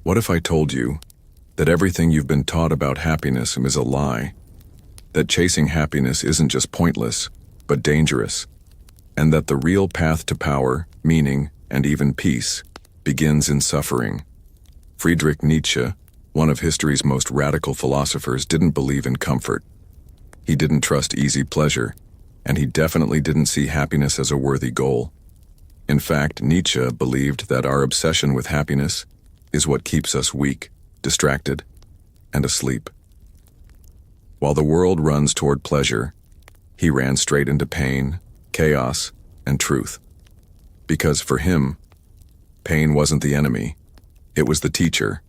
What if I told you that everything you've been taught about happiness is a lie? That chasing happiness isn't just pointless, but dangerous, and that the real path to power, meaning, and even peace begins in suffering. Friedrich Nietzsche, one of history's most radical philosophers, didn't believe in comfort. He didn't trust easy pleasure, and he definitely didn't see happiness as a worthy goal. In fact, Nietzsche believed that our obsession with happiness is what keeps us weak, distracted, and asleep. While the world runs toward pleasure, he ran straight into pain, chaos, and truth. Because for him, pain wasn't the enemy, it was the teacher.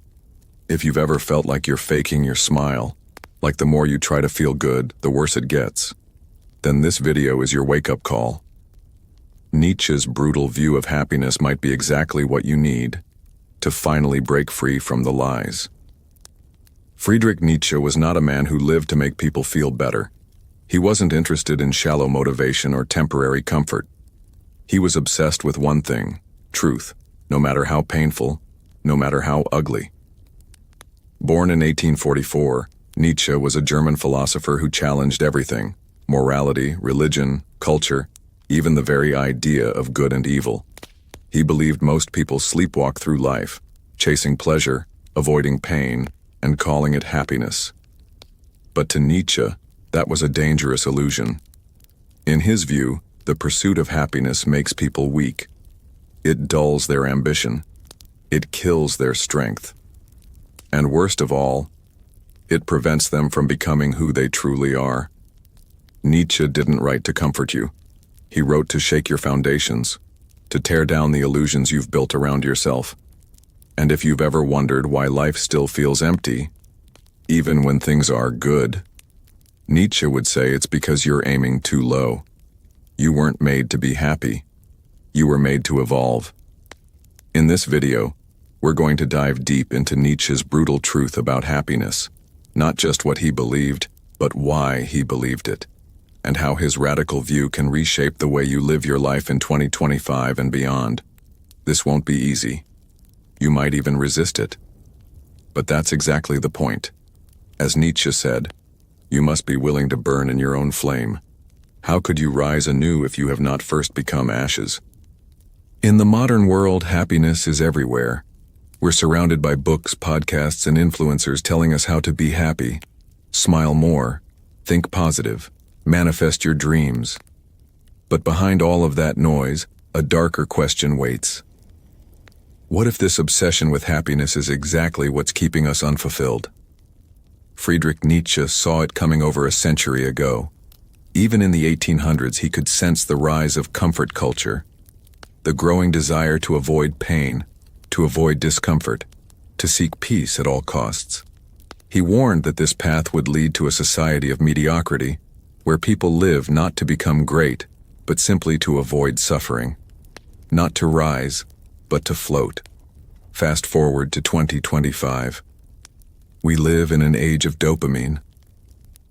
If you've ever felt like you're faking your smile, like the more you try to feel good, the worse it gets, then this video is your wake-up call. Nietzsche's brutal view of happiness might be exactly what you need to finally break free from the lies. Friedrich Nietzsche was not a man who lived to make people feel better. He wasn't interested in shallow motivation or temporary comfort. He was obsessed with one thing: truth, no matter how painful, no matter how ugly. Born in 1844, Nietzsche was a German philosopher who challenged everything: morality, religion, culture, even the very idea of good and evil. He believed most people sleepwalk through life, chasing pleasure, avoiding pain, and calling it happiness. But to Nietzsche, that was a dangerous illusion. In his view, the pursuit of happiness makes people weak. It dulls their ambition. It kills their strength. And worst of all, it prevents them from becoming who they truly are. Nietzsche didn't write to comfort you. He wrote to shake your foundations, to tear down the illusions you've built around yourself. And if you've ever wondered why life still feels empty, even when things are good, Nietzsche would say it's because you're aiming too low. You weren't made to be happy. You were made to evolve. In this video, we're going to dive deep into Nietzsche's brutal truth about happiness, not just what he believed, but why he believed it, and how his radical view can reshape the way you live your life in 2025 and beyond. This won't be easy. You might even resist it. But that's exactly the point. As Nietzsche said, you must be willing to burn in your own flame. How could you rise anew if you have not first become ashes? In the modern world, happiness is everywhere. We're surrounded by books, podcasts, and influencers telling us how to be happy. Smile more, think positive, manifest your dreams. But behind all of that noise, a darker question waits. What if this obsession with happiness is exactly what's keeping us unfulfilled? Friedrich Nietzsche saw it coming over a century ago. Even in the 1800s, he could sense the rise of comfort culture, the growing desire to avoid pain, to avoid discomfort, to seek peace at all costs. He warned that this path would lead to a society of mediocrity, where people live not to become great, but simply to avoid suffering. Not to rise, but to float. Fast forward to 2025. We live in an age of dopamine.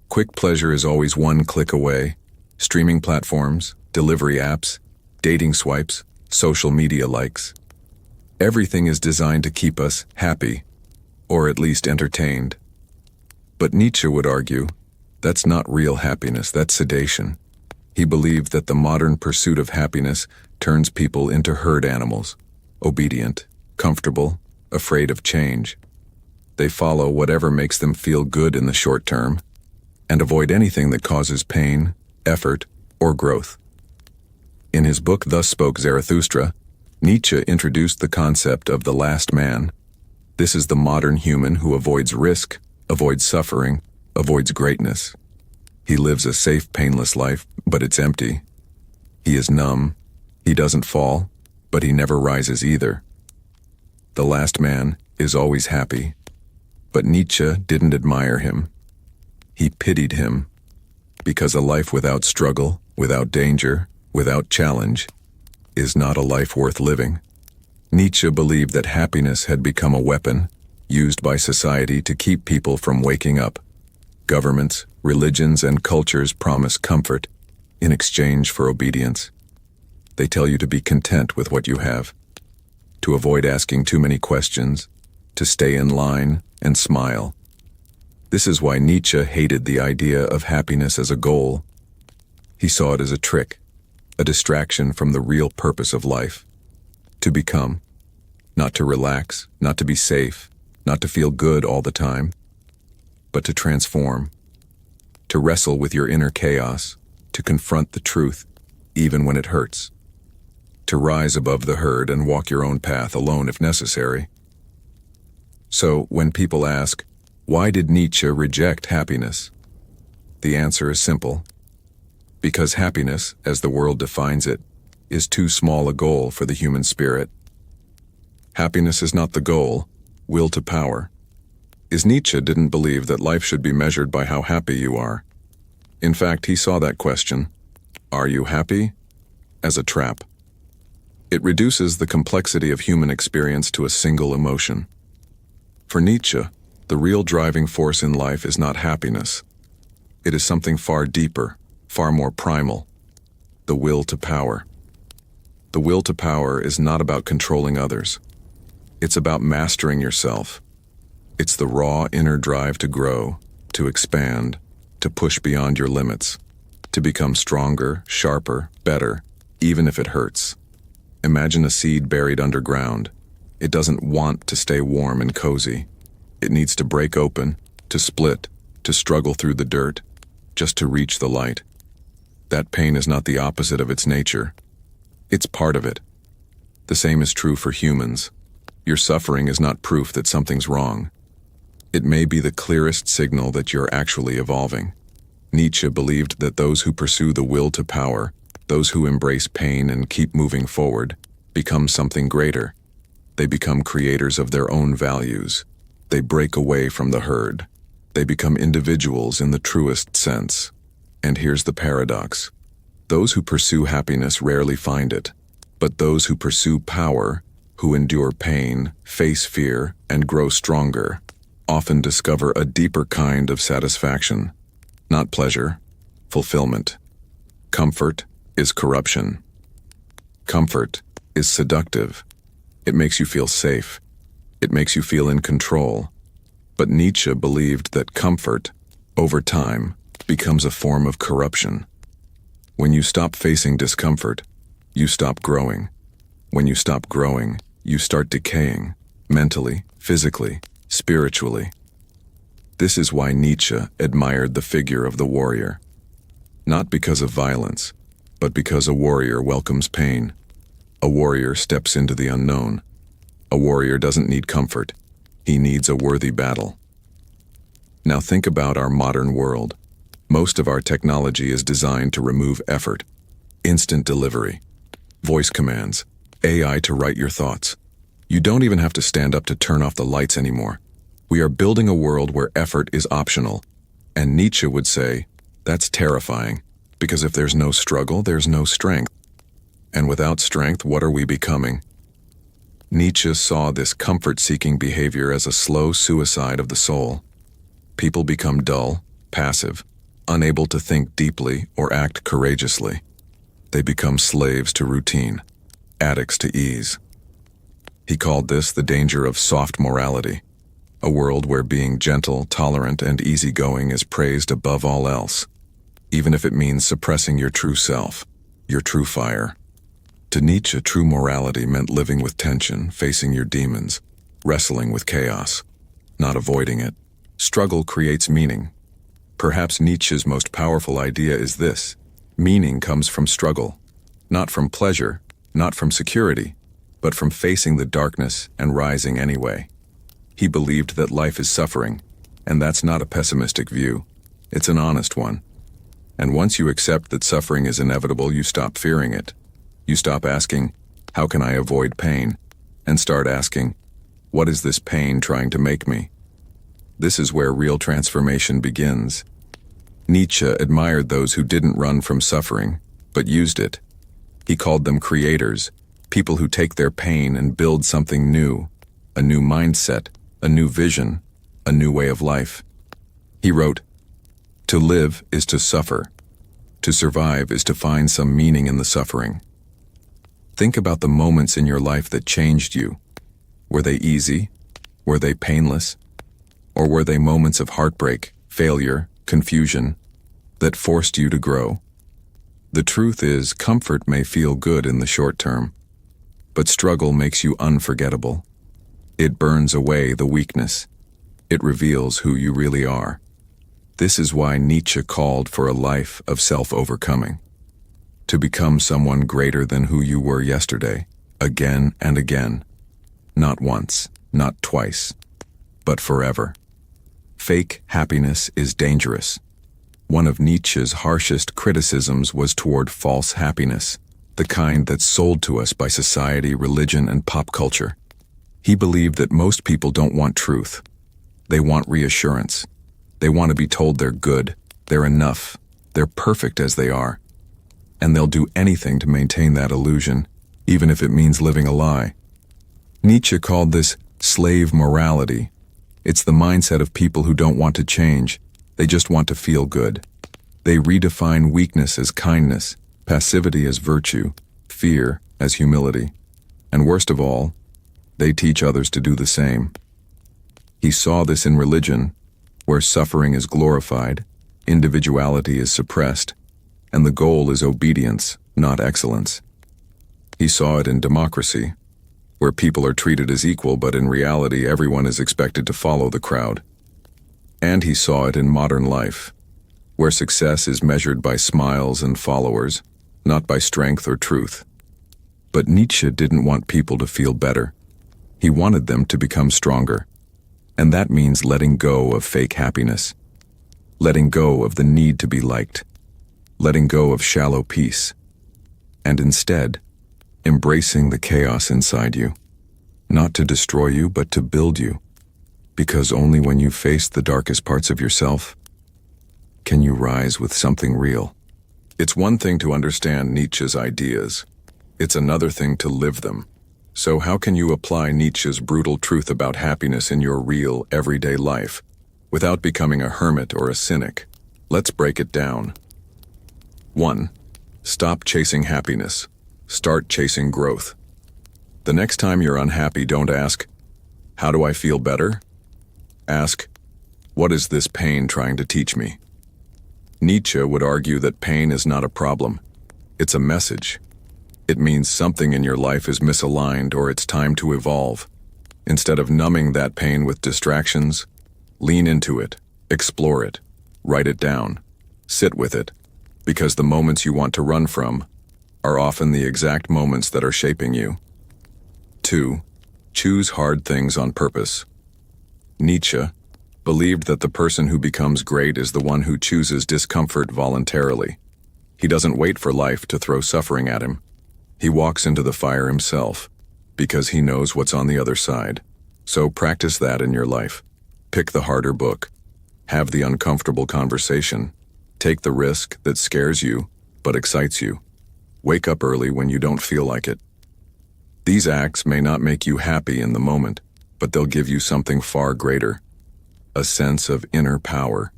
Quick pleasure is always one click away. Streaming platforms, delivery apps, dating swipes, social media likes. Everything is designed to keep us happy, or at least entertained. But Nietzsche would argue, that's not real happiness, that's sedation. He believed that the modern pursuit of happiness turns people into herd animals, obedient, comfortable, afraid of change. They follow whatever makes them feel good in the short term, and avoid anything that causes pain, effort, or growth. In his book Thus Spoke Zarathustra, Nietzsche introduced the concept of the last man. This is the modern human who avoids risk, avoids suffering, avoids greatness. He lives a safe, painless life, but it's empty. He is numb. He doesn't fall, but he never rises either. The last man is always happy. But Nietzsche didn't admire him. He pitied him, because a life without struggle, without danger, without challenge, is not a life worth living. Nietzsche believed that happiness had become a weapon used by society to keep people from waking up. Governments, religions, and cultures promise comfort in exchange for obedience. They tell you to be content with what you have, to avoid asking too many questions, to stay in line and smile. This is why Nietzsche hated the idea of happiness as a goal. He saw it as a trick, a distraction from the real purpose of life. To become, not to relax, not to be safe, not to feel good all the time, but to transform, to wrestle with your inner chaos, to confront the truth, even when it hurts, to rise above the herd and walk your own path alone if necessary. So, when people ask, why did Nietzsche reject happiness? The answer is simple. Because happiness, as the world defines it, is too small a goal for the human spirit. Happiness is not the goal, will to power. Nietzsche didn't believe that life should be measured by how happy you are. In fact, he saw that question, are you happy? As a trap. It reduces the complexity of human experience to a single emotion. For Nietzsche, the real driving force in life is not happiness. It is something far deeper, far more primal, the will to power. The will to power is not about controlling others. It's about mastering yourself. It's the raw inner drive to grow, to expand, to push beyond your limits, to become stronger, sharper, better, even if it hurts. Imagine a seed buried underground. It doesn't want to stay warm and cozy. It needs to break open, to split, to struggle through the dirt, just to reach the light. That pain is not the opposite of its nature. It's part of it. The same is true for humans. Your suffering is not proof that something's wrong. It may be the clearest signal that you're actually evolving. Nietzsche believed that those who pursue the will to power, those who embrace pain and keep moving forward, become something greater. They become creators of their own values. They break away from the herd. They become individuals in the truest sense. And here's the paradox. Those who pursue happiness rarely find it, but those who pursue power, who endure pain, face fear, and grow stronger, often discover a deeper kind of satisfaction. Not pleasure, fulfillment. Comfort is corruption. Comfort is seductive. It makes you feel safe. It makes you feel in control. But Nietzsche believed that comfort, over time, becomes a form of corruption. When you stop facing discomfort, you stop growing. When you stop growing, you start decaying, mentally, physically, spiritually. This is why Nietzsche admired the figure of the warrior. Not because of violence, but because a warrior welcomes pain. A warrior steps into the unknown. A warrior doesn't need comfort. He needs a worthy battle. Now think about our modern world. Most of our technology is designed to remove effort. Instant delivery, voice commands, AI to write your thoughts. You don't even have to stand up to turn off the lights anymore. We are building a world where effort is optional. And Nietzsche would say, that's terrifying, because if there's no struggle, there's no strength. And without strength, what are we becoming? Nietzsche saw this comfort-seeking behavior as a slow suicide of the soul. People become dull, passive, unable to think deeply or act courageously. They become slaves to routine, addicts to ease. He called this the danger of soft morality, a world where being gentle, tolerant, and easygoing is praised above all else, even if it means suppressing your true self, your true fire. To Nietzsche, true morality meant living with tension, facing your demons, wrestling with chaos, not avoiding it. Struggle creates meaning. Perhaps Nietzsche's most powerful idea is this: meaning comes from struggle, not from pleasure, not from security, but from facing the darkness and rising anyway. He believed that life is suffering, and that's not a pessimistic view. It's an honest one. And once you accept that suffering is inevitable, you stop fearing it. You stop asking, how can I avoid pain? And start asking, what is this pain trying to make me? This is where real transformation begins. Nietzsche admired those who didn't run from suffering, but used it. He called them creators, people who take their pain and build something new, a new mindset, a new vision, a new way of life. He wrote, "To live is to suffer. To survive is to find some meaning in the suffering." Think about the moments in your life that changed you. Were they easy? Were they painless? Or were they moments of heartbreak, failure, confusion, that forced you to grow? The truth is, comfort may feel good in the short term, but struggle makes you unforgettable. It burns away the weakness. It reveals who you really are. This is why Nietzsche called for a life of self-overcoming. To become someone greater than who you were yesterday, again and again. Not once, not twice, but forever. Fake happiness is dangerous. One of Nietzsche's harshest criticisms was toward false happiness, the kind that's sold to us by society, religion, and pop culture. He believed that most people don't want truth. They want reassurance. They want to be told they're good, they're enough, they're perfect as they are. And they'll do anything to maintain that illusion, even if it means living a lie. Nietzsche called this slave morality. It's the mindset of people who don't want to change. They just want to feel good. They redefine weakness as kindness, passivity as virtue, fear as humility. And worst of all, they teach others to do the same. He saw this in religion, where suffering is glorified, individuality is suppressed, and the goal is obedience, not excellence. He saw it in democracy, where people are treated as equal, but in reality everyone is expected to follow the crowd. And he saw it in modern life, where success is measured by smiles and followers, not by strength or truth. But Nietzsche didn't want people to feel better. He wanted them to become stronger. And that means letting go of fake happiness, letting go of the need to be liked, letting go of shallow peace, and instead, embracing the chaos inside you, not to destroy you, but to build you, because only when you face the darkest parts of yourself can you rise with something real. It's one thing to understand Nietzsche's ideas. It's another thing to live them. So how can you apply Nietzsche's brutal truth about happiness in your real, everyday life, without becoming a hermit or a cynic? Let's break it down. 1. Stop chasing happiness. Start chasing growth. The next time you're unhappy, don't ask, "How do I feel better?" Ask, "What is this pain trying to teach me?" Nietzsche would argue that pain is not a problem. It's a message. It means something in your life is misaligned or it's time to evolve. Instead of numbing that pain with distractions, lean into it, explore it, write it down, sit with it, because the moments you want to run from are often the exact moments that are shaping you. 2. Choose hard things on purpose. Nietzsche believed that the person who becomes great is the one who chooses discomfort voluntarily. He doesn't wait for life to throw suffering at him. He walks into the fire himself, because he knows what's on the other side. So practice that in your life. Pick the harder book. Have the uncomfortable conversation. Take the risk that scares you, but excites you. Wake up early when you don't feel like it. These acts may not make you happy in the moment, but they'll give you something far greater. A sense of inner power.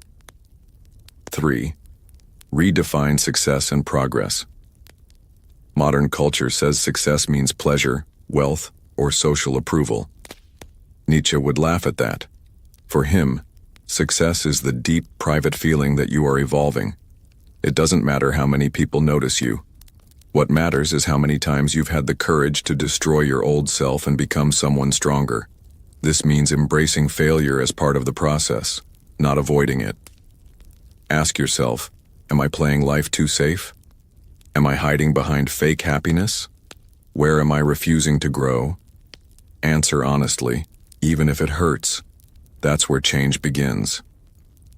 3. Redefine success and progress. Modern culture says success means pleasure, wealth, or social approval. Nietzsche would laugh at that. For him, success is the deep, private feeling that you are evolving. It doesn't matter how many people notice you. What matters is how many times you've had the courage to destroy your old self and become someone stronger. This means embracing failure as part of the process, not avoiding it. Ask yourself, am I playing life too safe? Am I hiding behind fake happiness? Where am I refusing to grow? Answer honestly, even if it hurts. That's where change begins.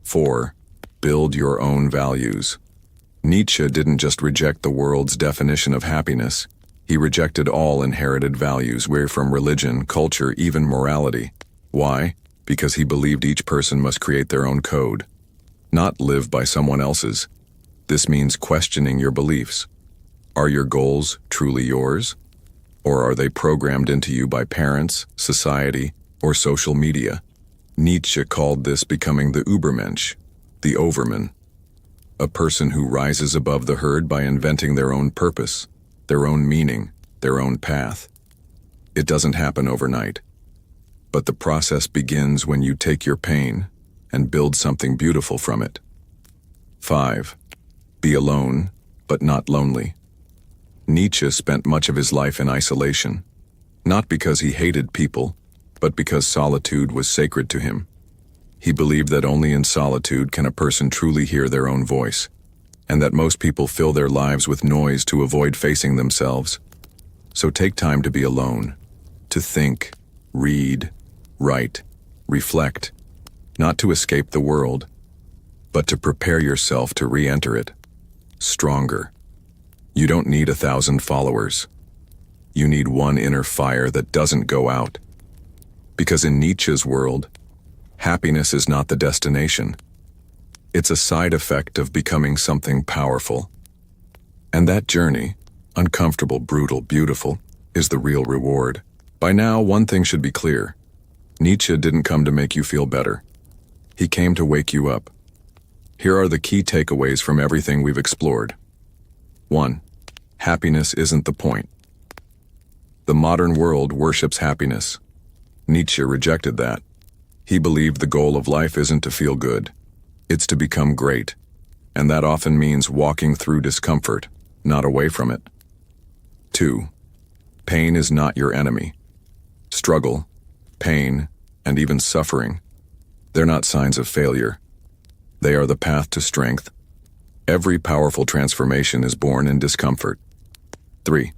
4. Build your own values. Nietzsche didn't just reject the world's definition of happiness. He rejected all inherited values, from religion, culture, even morality. Why? Because he believed each person must create their own code, not live by someone else's. This means questioning your beliefs. Are your goals truly yours? Or are they programmed into you by parents, society, or social media? Nietzsche called this becoming the Übermensch, the overman, a person who rises above the herd by inventing their own purpose, their own meaning, their own path. It doesn't happen overnight. But the process begins when you take your pain and build something beautiful from it. 5. Be alone, but not lonely. Nietzsche spent much of his life in isolation, not because he hated people, but because solitude was sacred to him. He believed that only in solitude can a person truly hear their own voice, and that most people fill their lives with noise to avoid facing themselves. So take time to be alone, to think, read, write, reflect, not to escape the world, but to prepare yourself to re-enter it, stronger. You don't need 1,000 followers. You need one inner fire that doesn't go out. Because in Nietzsche's world, happiness is not the destination. It's a side effect of becoming something powerful. And that journey, uncomfortable, brutal, beautiful, is the real reward. By now, one thing should be clear. Nietzsche didn't come to make you feel better. He came to wake you up. Here are the key takeaways from everything we've explored. 1. Happiness isn't the point. The modern world worships happiness. Nietzsche rejected that. He believed the goal of life isn't to feel good. It's to become great. And that often means walking through discomfort, not away from it. 2. Pain is not your enemy. Struggle, pain, and even suffering, they're not signs of failure. They are the path to strength. Every powerful transformation is born in discomfort. 3.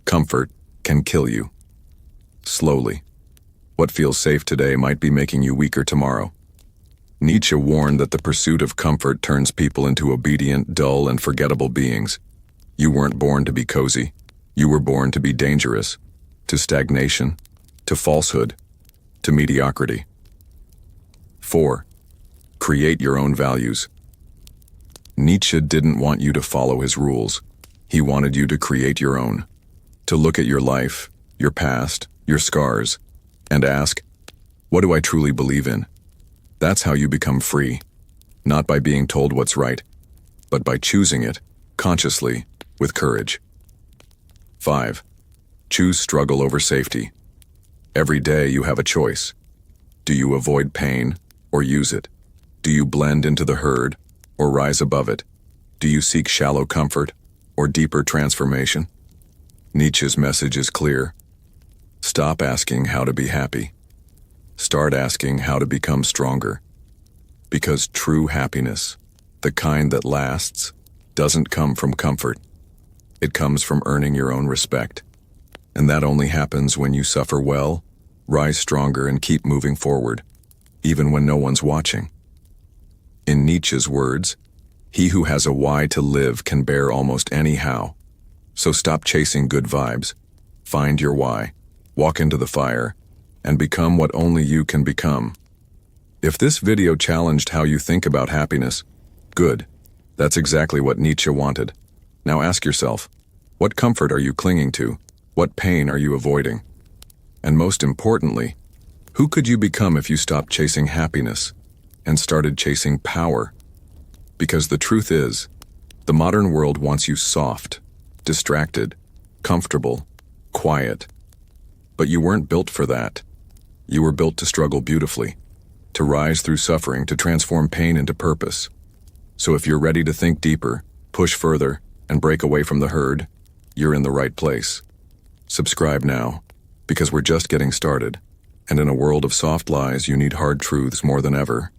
Comfort can kill you. Slowly. What feels safe today might be making you weaker tomorrow. Nietzsche warned that the pursuit of comfort turns people into obedient, dull, and forgettable beings. You weren't born to be cozy. You were born to be dangerous, to stagnation, to falsehood, to mediocrity. 4. Create your own values. Nietzsche didn't want you to follow his rules. He wanted you to create your own, to look at your life, your past, your scars, and ask, what do I truly believe in? That's how you become free, not by being told what's right, but by choosing it, consciously, with courage. 5. Choose struggle over safety. Every day you have a choice. Do you avoid pain or use it? Do you blend into the herd or rise above it? Do you seek shallow comfort or deeper transformation? Nietzsche's message is clear. Stop asking how to be happy. Start asking how to become stronger. Because true happiness, the kind that lasts, doesn't come from comfort. It comes from earning your own respect. And that only happens when you suffer well, rise stronger, and keep moving forward, even when no one's watching. In Nietzsche's words, he who has a why to live can bear almost any how. So stop chasing good vibes. Find your why, walk into the fire, and become what only you can become. If this video challenged how you think about happiness, good. That's exactly what Nietzsche wanted. Now ask yourself, what comfort are you clinging to? What pain are you avoiding? And most importantly, who could you become if you stopped chasing happiness and started chasing power? Because the truth is, the modern world wants you soft, distracted, comfortable, quiet. But you weren't built for that. You were built to struggle beautifully, to rise through suffering, to transform pain into purpose. So if you're ready to think deeper, push further, and break away from the herd, you're in the right place. Subscribe now, because we're just getting started, and in a world of soft lies, you need hard truths more than ever.